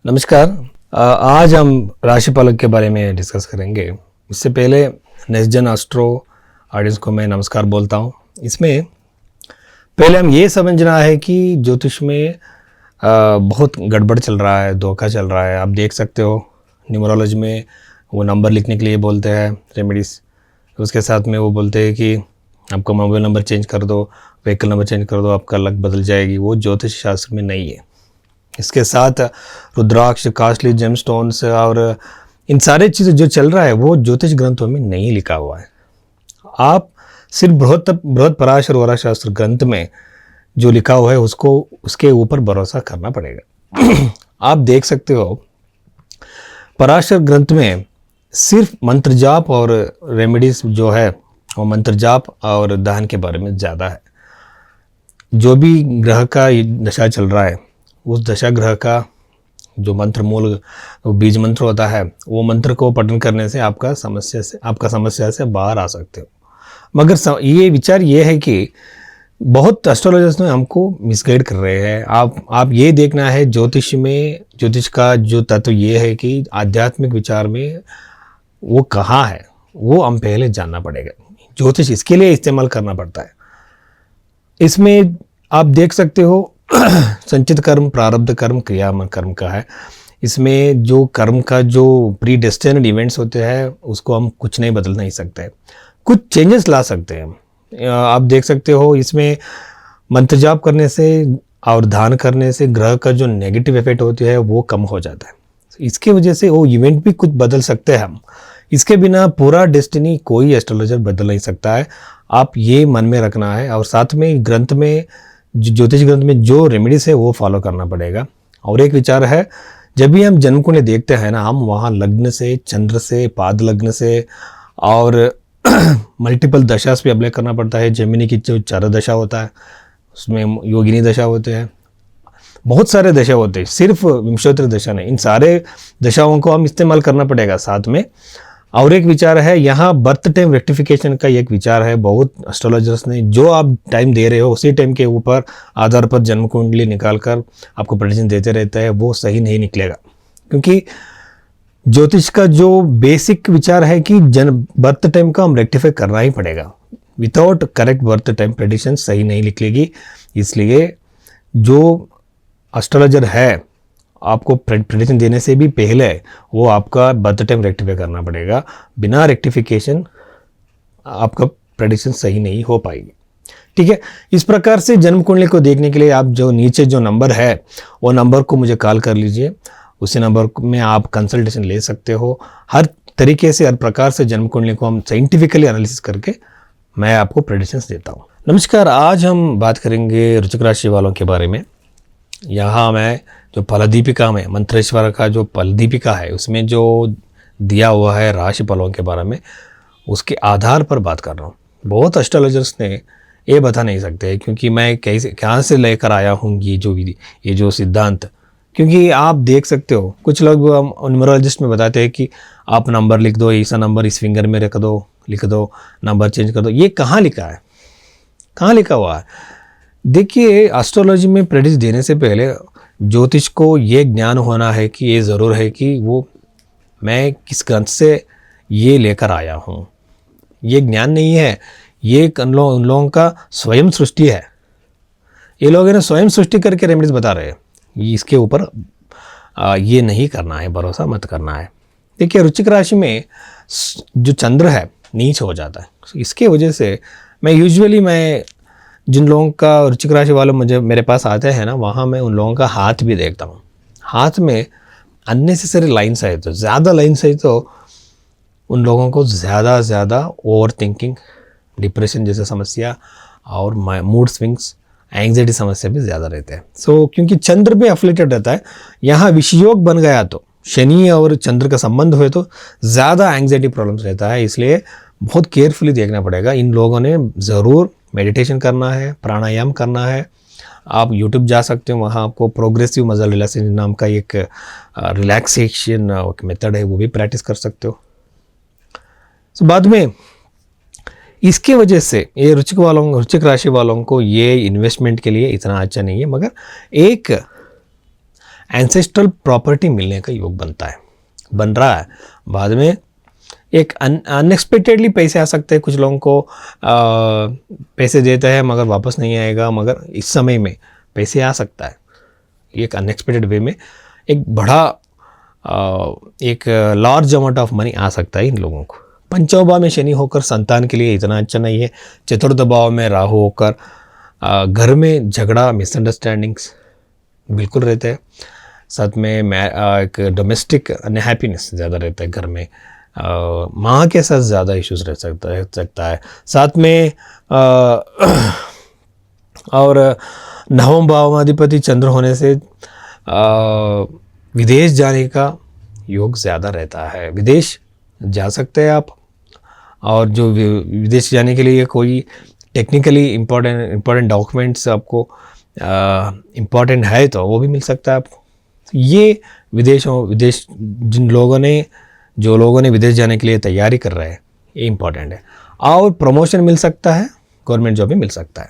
नमस्कार। आज हम राशिफल के बारे में डिस्कस करेंगे। इससे पहले नेक्स्टजन एस्ट्रो ऑडियंस को मैं नमस्कार बोलता हूँ। इसमें पहले हम ये समझना है कि ज्योतिष में बहुत गड़बड़ चल रहा है, धोखा चल रहा है। आप देख सकते हो न्यूमरोलॉजी में वो नंबर लिखने के लिए बोलते हैं रेमेडीज, उसके साथ में वो बोलते हैं कि आपका मोबाइल नंबर चेंज कर दो, व्हीकल नंबर चेंज कर दो, आपका लक बदल जाएगी। वो ज्योतिष शास्त्र में नहीं है। इसके साथ रुद्राक्ष, कास्टली जेमस्टोन्स और इन सारे चीज़ें जो चल रहा है वो ज्योतिष ग्रंथों में नहीं लिखा हुआ है। आप सिर्फ बृहत पराशर वरा शास्त्र ग्रंथ में जो लिखा हुआ है उसको उसके ऊपर भरोसा करना पड़ेगा। आप देख सकते हो पराशर ग्रंथ में सिर्फ मंत्र जाप और रेमेडीज जो है वो मंत्र जाप और दान के बारे में ज़्यादा है। जो भी ग्रह का दशा चल रहा है उस दशा ग्रह का जो मंत्र मूल बीज मंत्र होता है वो मंत्र को पठन करने से आपका समस्या से बाहर आ सकते हो। मगर ये विचार ये है कि बहुत एस्ट्रोलॉजर्स ने हमको मिसगाइड कर रहे हैं। आप ये देखना है ज्योतिष का जो तत्व ये है कि आध्यात्मिक विचार में वो कहाँ है वो हम पहले जानना पड़ेगा। ज्योतिष इसके लिए इस्तेमाल करना पड़ता है। इसमें आप देख सकते हो संचित कर्म, प्रारब्ध कर्म, क्रिया कर्म का है। इसमें जो कर्म का जो प्री डेस्टिनेड इवेंट्स होते हैं उसको हम कुछ नहीं बदल नहीं सकते, कुछ चेंजेस ला सकते हैं। आप देख सकते हो इसमें मंत्र जाप करने से और दान करने से ग्रह का जो नेगेटिव इफेक्ट होती है वो कम हो जाता है। इसके वजह से वो इवेंट भी कुछ बदल सकते हैं हम। इसके बिना पूरा डेस्टिनी कोई एस्ट्रोलॉजर बदल नहीं सकता है। आप ये मन में रखना है। और साथ में ग्रंथ में ज्योतिष ग्रंथ में जो रेमेडीज है वो फॉलो करना पड़ेगा। और एक विचार है, जब भी हम जन्म कुंडली देखते हैं ना, हम वहाँ लग्न से, चंद्र से, पाद लग्न से और मल्टीपल दशा से भी अप्लाई करना पड़ता है। जेमिनी की जो चार दशा होता है उसमें योगिनी दशा होते हैं, बहुत सारे दशा होते हैं, सिर्फ विंशोत्तर दशा नहीं। इन सारे दशाओं को हम इस्तेमाल करना पड़ेगा साथ में। और एक विचार है यहाँ बर्थ टाइम रेक्टिफिकेशन का एक विचार है। बहुत एस्ट्रोलॉजर्स ने जो आप टाइम दे रहे हो उसी टाइम के ऊपर आधार पर जन्म कुंडली निकाल कर आपको प्रेडिक्शन देते रहता है, वो सही नहीं निकलेगा। क्योंकि ज्योतिष का जो बेसिक विचार है कि बर्थ टाइम का हम रेक्टिफाई करना ही पड़ेगा। Without correct birth time prediction सही नहीं निकलेगी। इसलिए जो एस्ट्रोलॉजर है आपको प्रेडिक्शन देने से भी पहले वो आपका बर्थ टाइम रेक्टिफाई करना पड़ेगा। बिना रेक्टिफिकेशन आपका प्रेडिक्शन सही नहीं हो पाएगी। ठीक है, इस प्रकार से जन्म कुंडली को देखने के लिए आप जो नीचे जो नंबर है वो नंबर को मुझे कॉल कर लीजिए। उसी नंबर में आप कंसल्टेशन ले सकते हो। हर तरीके से, हर प्रकार से जन्म कुंडली को हम साइंटिफिकली एनालिसिस करके मैं आपको प्रेडिक्शंस देता हूँ। नमस्कार, आज हम बात करेंगे वृश्चिक राशि वालों के बारे में। यहाँ मैं जो फलदीपिका में मंत्रेश्वर का जो फलदीपिका है उसमें जो दिया हुआ है राशि फलों के बारे में उसके आधार पर बात कर रहा हूँ। बहुत एस्ट्रोलॉजर्स ने ये बता नहीं सकते क्योंकि मैं कहाँ से लेकर आया हूँ ये जो सिद्धांत। क्योंकि आप देख सकते हो कुछ लोग न्यूमरोलॉजिस्ट में बताते हैं कि आप नंबर लिख दो, ऐसा नंबर इस फिंगर में लिख दो, नंबर चेंज कर दो। ये कहाँ लिखा है, कहाँ लिखा हुआ है? देखिए, एस्ट्रोलॉजी में प्रेडिक्शन देने से पहले ज्योतिष को ये ज्ञान होना है कि ये ज़रूर है कि वो मैं किस ग्रंथ से ये लेकर आया हूँ। ये ज्ञान नहीं है, ये उन लोगों का स्वयं सृष्टि है। ये लोग है ना स्वयं सृष्टि करके रेमेडीज बता रहे हैं। इसके ऊपर ये नहीं करना है, भरोसा मत करना है। देखिए, वृश्चिक राशि में जो चंद्र है नीच हो जाता है। इसके वजह से मैं जिन लोगों का वृश्चिक राशि वाले मेरे पास आते हैं ना, वहाँ मैं उन लोगों का हाथ भी देखता हूँ। हाथ में अननेसेसरी लाइन्स है, तो ज़्यादा लाइन्स है तो उन लोगों को ज़्यादा ओवर थिंकिंग, डिप्रेशन जैसे समस्या और मूड स्विंग्स, एंग्जाइटी समस्या भी ज़्यादा रहते हैं। क्योंकि चंद्र भी अफिलेटेड रहता है, यहाँ विषयोग बन गया तो शनि और चंद्र का संबंध हुए तो ज़्यादा एंग्जाइटी प्रॉब्लम्स रहता है। इसलिए बहुत केयरफुली देखना पड़ेगा। इन लोगों ने ज़रूर मेडिटेशन करना है, प्राणायाम करना है। आप YouTube जा सकते हो, वहाँ आपको प्रोग्रेसिव मसल रिलैक्सेशन नाम का एक रिलैक्सेशन मेथड है, वो भी प्रैक्टिस कर सकते हो। बाद में इसके वजह से ये वृश्चिक राशि वालों को ये इन्वेस्टमेंट के लिए इतना अच्छा नहीं है। मगर एक एंसेस्ट्रल प्रॉपर्टी मिलने का योग बनता है, बन रहा है। बाद में एक अनएक्सपेक्टेडली पैसे आ सकते हैं, कुछ लोगों को पैसे देते हैं मगर वापस नहीं आएगा, मगर इस समय में पैसे आ सकता है, एक अनएक्सपेक्टेड वे में एक बड़ा एक लार्ज अमाउंट ऑफ मनी आ सकता है इन लोगों को। पंचम भाव में शनि होकर संतान के लिए इतना अच्छा नहीं है। चतुर्थ भाव में राहु होकर घर में झगड़ा, मिसअंडरस्टैंडिंग्स बिल्कुल रहते हैं। साथ में एक डोमेस्टिक अनहैप्पीनेस ज़्यादा रहता है घर में, माँ के साथ ज़्यादा इश्यूज रह सकता है। साथ में और नवम भावाधिपति चंद्र होने से विदेश जाने का योग ज़्यादा रहता है। विदेश जा सकते हैं आप, और जो विदेश जाने के लिए कोई टेक्निकली इम्पोर्टेंट डॉक्यूमेंट्स आपको इम्पोर्टेंट है तो वो भी मिल सकता है आपको। ये विदेश जो लोगों ने विदेश जाने के लिए तैयारी कर रहे हैं, ये इम्पोर्टेंट है। और प्रमोशन मिल सकता है, गवर्नमेंट जॉब भी मिल सकता है।